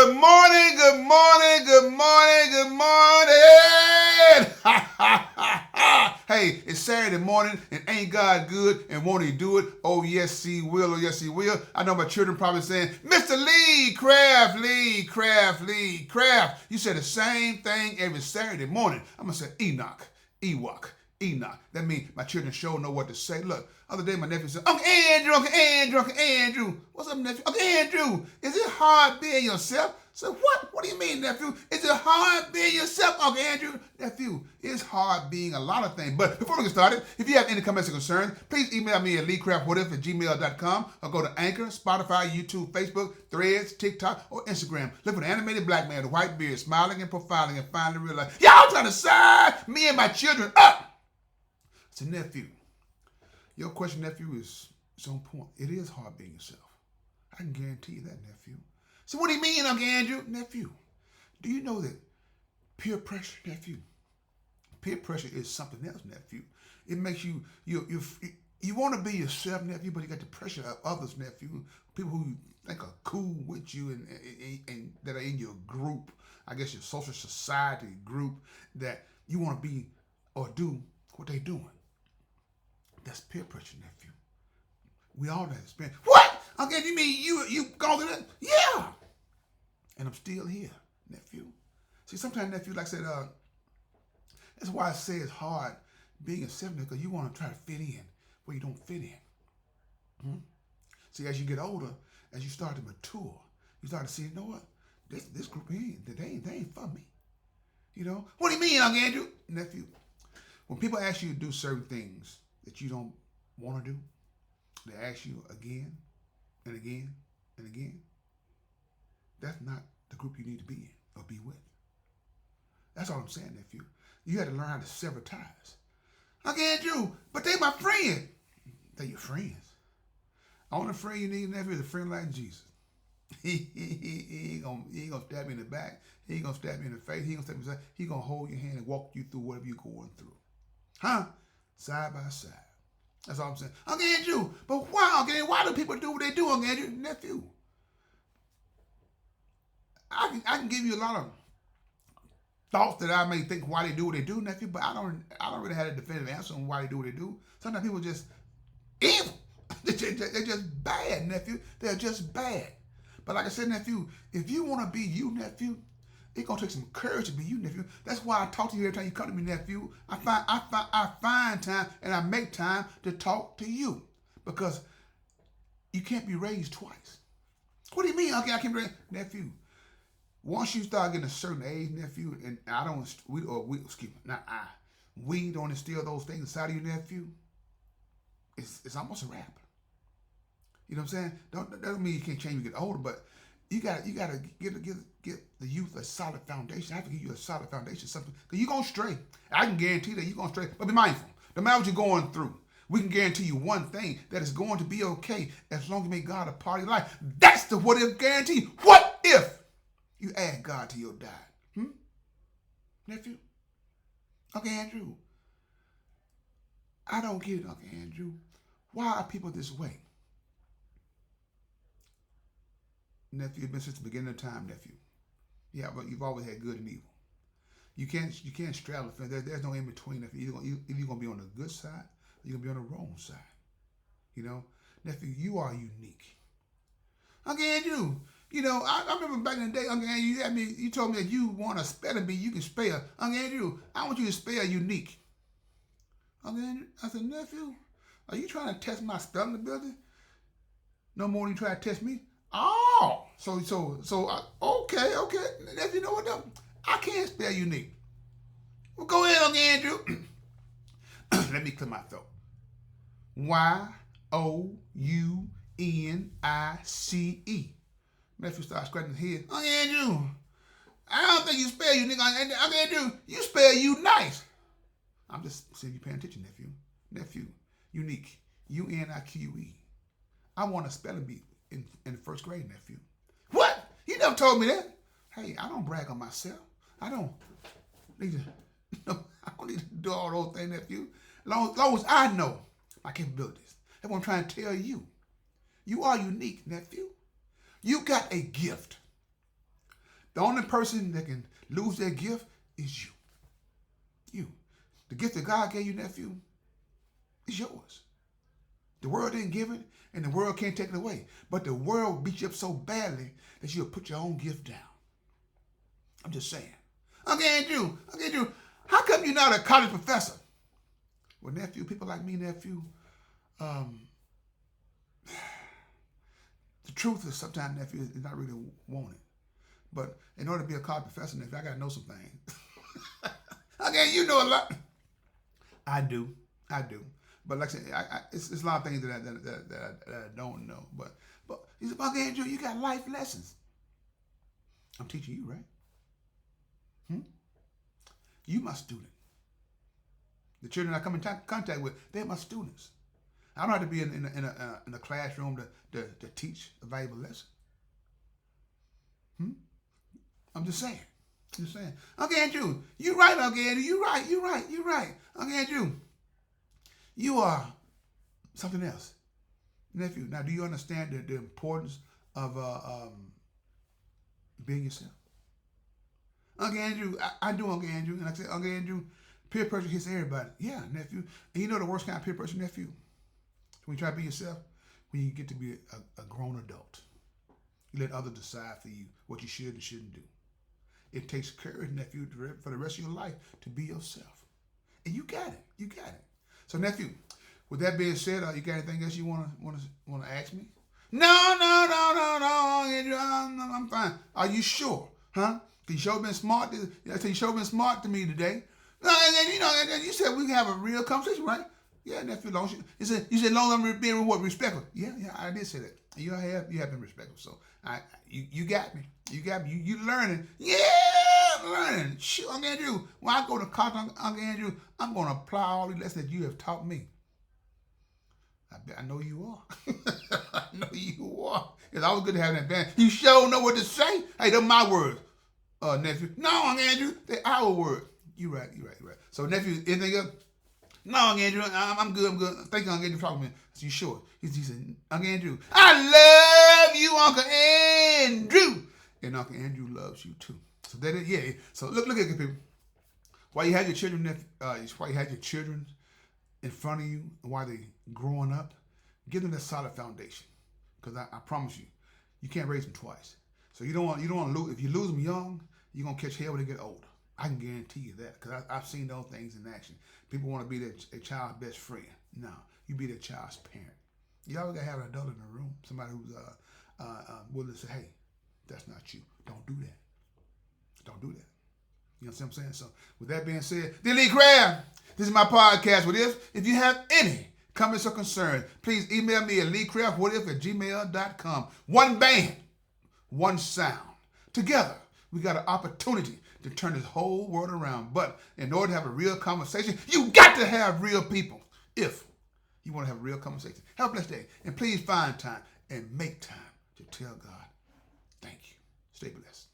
Good morning, good morning, good morning, good morning. Hey, it's Saturday morning and ain't God good and won't he do it? Oh, yes, he will. Oh, yes, he will. I know my children probably saying, Mr. Lee Craft, Lee Craft, Lee Craft. You say the same thing every Saturday morning. I'm going to say Enoch, Ewok, Enoch. That means my children sure know what to say. Look, other day my nephew said, Uncle Andrew, Uncle Andrew, Uncle Andrew. What's up, nephew? Uncle Andrew, is it hard being yourself? So what? What do you mean, nephew? Is it hard being yourself, Uncle Andrew? Nephew, it's hard being a lot of things. But before we get started, if you have any comments or concerns, please email me at leecraftwhatif@gmail.com or go to Anchor, Spotify, YouTube, Facebook, Threads, TikTok, or Instagram. Look for the animated black man with a white beard, smiling and profiling and finally realize, y'all trying to sign me and my children up. So, nephew, your question, nephew, is on point. It is hard being yourself. I can guarantee you that, nephew. So what do you mean, Uncle Andrew? Nephew, do you know that peer pressure, nephew? Peer pressure is something else, nephew. It makes you want to be yourself, nephew, but you got the pressure of others, nephew. People who you think are cool with you and that are in your group, I guess your social society group, that you want to be or do what they doing. That's peer pressure, nephew. We all have experience. What? Okay, you mean you gone through that? Yeah. And I'm still here, nephew. See, sometimes, nephew, like I said, that's why I say it's hard being a sibling, because you want to try to fit in where you don't fit in. See, as you get older, as you start to mature, you start to see, you know what? This group they ain't for me. You know? What do you mean, Uncle Andrew? Nephew, when people ask you to do certain things that you don't want to do, they ask you again and again and again, that's not the group you need to be in or be with. That's all I'm saying, nephew. You had to learn how to sever ties. Uncle Andrew, but they my friend. They're your friends. Only friend you need, nephew, is a friend like Jesus. He ain't gonna stab you in the back. He ain't gonna stab you in the face. He ain't gonna stab you in the side. He gonna hold your hand and walk you through whatever you're going through. Huh? Side by side. That's all I'm saying. Uncle Andrew, but why, Uncle Andrew? Why do people do what they do, Uncle Andrew? Nephew, I can give you a lot of thoughts that I may think why they do what they do, nephew, but I don't really have a definitive answer on why they do what they do. Sometimes people just evil. They're just bad, nephew. They're just bad. But like I said, nephew, if you want to be you, nephew, it's gonna take some courage to be you, nephew. That's why I talk to you every time you come to me, nephew. I find time and I make time to talk to you, because you can't be raised twice. What do you mean? Okay, I can't be raised, nephew. Once you start getting a certain age, nephew, and we don't instill those things inside of you, nephew. It's almost a wrap. You know what I'm saying? That doesn't mean you can't change when you get older, but you gotta get the youth a solid foundation. I have to give you a solid foundation, something, because you're gonna stray. I can guarantee that you're gonna stray. But be mindful. No matter what you're going through, we can guarantee you one thing, that it's going to be okay as long as you make God a part of your life. That's the what if guarantee. What if you add God to your diet? Nephew? Uncle Andrew, I don't get it, Uncle Andrew. Why are people this way? Nephew, it's been since the beginning of time, nephew. Yeah, but you've always had good and evil. You can't straddle the fence. There's no in between. Nephew, either you're gonna be on the good side or you're gonna be on the wrong side. You know, nephew, you are unique. Uncle Andrew, you know, I remember back in the day, Uncle Andrew, you told me that you want to spell and be, you can spell. Uncle Andrew, I want you to spell unique. Uncle Andrew, I said, nephew, are you trying to test my spelling ability? No more than you try to test me? Oh, so okay. Nephew, you know what though? I can't spell unique. Well, go ahead, Uncle Andrew. Let me clear my throat. YOUNICE. Nephew started scratching his head. Uncle Andrew, I don't think you spell unique. Uncle Andrew, you spell you nice. I'm just seeing you paying attention, nephew. Nephew, unique. UNIQUE. I want a spelling bee in the first grade, nephew. What? You never told me that. Hey, I don't brag on myself. I don't need to do all those things, nephew. As long as I know my capabilities. That's what I'm trying to tell you. You are unique, nephew. You got a gift. The only person that can lose their gift is you. You. The gift that God gave you, nephew, is yours. The world didn't give it, and the world can't take it away. But the world beat you up so badly that you'll put your own gift down. I'm just saying. Uncle Andrew, how come you're not a college professor? Well, nephew, people like me, nephew, the truth is sometimes, nephew, is not really wanted. But in order to be a college professor, nephew, I got to know some things. Okay, you know a lot. I do. But like I said, it's a lot of things that I don't know. But he said, Uncle Andrew, you got life lessons. I'm teaching you, right? You my student. The children I come in contact with, they're my students. I don't have to be in a classroom to teach a valuable lesson. I'm just saying. Uncle Andrew, you're right, Uncle Andrew. You're right. Uncle Andrew, you are something else. Nephew, now do you understand the importance of being yourself? Uncle Andrew, I do, Uncle Andrew. And like I said, Uncle Andrew, peer pressure hits everybody. Yeah, nephew. And you know the worst kind of peer pressure, nephew? When you try to be yourself, when you get to be a grown adult. You let others decide for you what you should and shouldn't do. It takes courage, nephew, for the rest of your life to be yourself. And you got it. So, nephew, with that being said, you got anything else you want to ask me? No, Andrew, I'm fine. Are you sure? Huh? You sure been smart. You sure been smart to me today. No, and you said we can have a real conversation, right? Yeah, nephew. You said long as I'm being respectful. Yeah, I did say that. You have been respectful. So you got me. You learning. Yeah, I'm learning. Shoot, Uncle Andrew. When I go to college, Uncle Andrew, I'm going to apply all the lessons that you have taught me. I know you are. I know you are. It's always good to have that band. You sure know what to say. Hey, they're my words, nephew. No, Uncle Andrew, they're our words. You right. So, nephew, anything else? No, Uncle Andrew, I'm good. Thank you, Uncle Andrew, for talking to me. You sure? He said, Uncle Andrew, I love you, Uncle Andrew. And Uncle Andrew loves you too. So that is, yeah. So look at it, people. While you had your children, in front of you, and while they growing up, give them that solid foundation. Because I promise you, you can't raise them twice. So you don't want to lose. If you lose them young, you're gonna catch hell when they get older. I can guarantee you that because I've seen those things in action. People want to be their child's best friend. No, you be their child's parent. You always gotta have an adult in the room, somebody who's willing to say, "Hey, that's not you. Don't do that. Don't do that." You know what I'm saying? So, with that being said, Lee Craft, this is my podcast. What if you have any comments or concerns, please email me at leecraftwhatif@gmail.com. One band, one sound. Together, we got an opportunity to turn this whole world around. But in order to have a real conversation, you got to have real people. If you want to have a real conversation, have a blessed day. And please find time and make time to tell God, thank you. Stay blessed.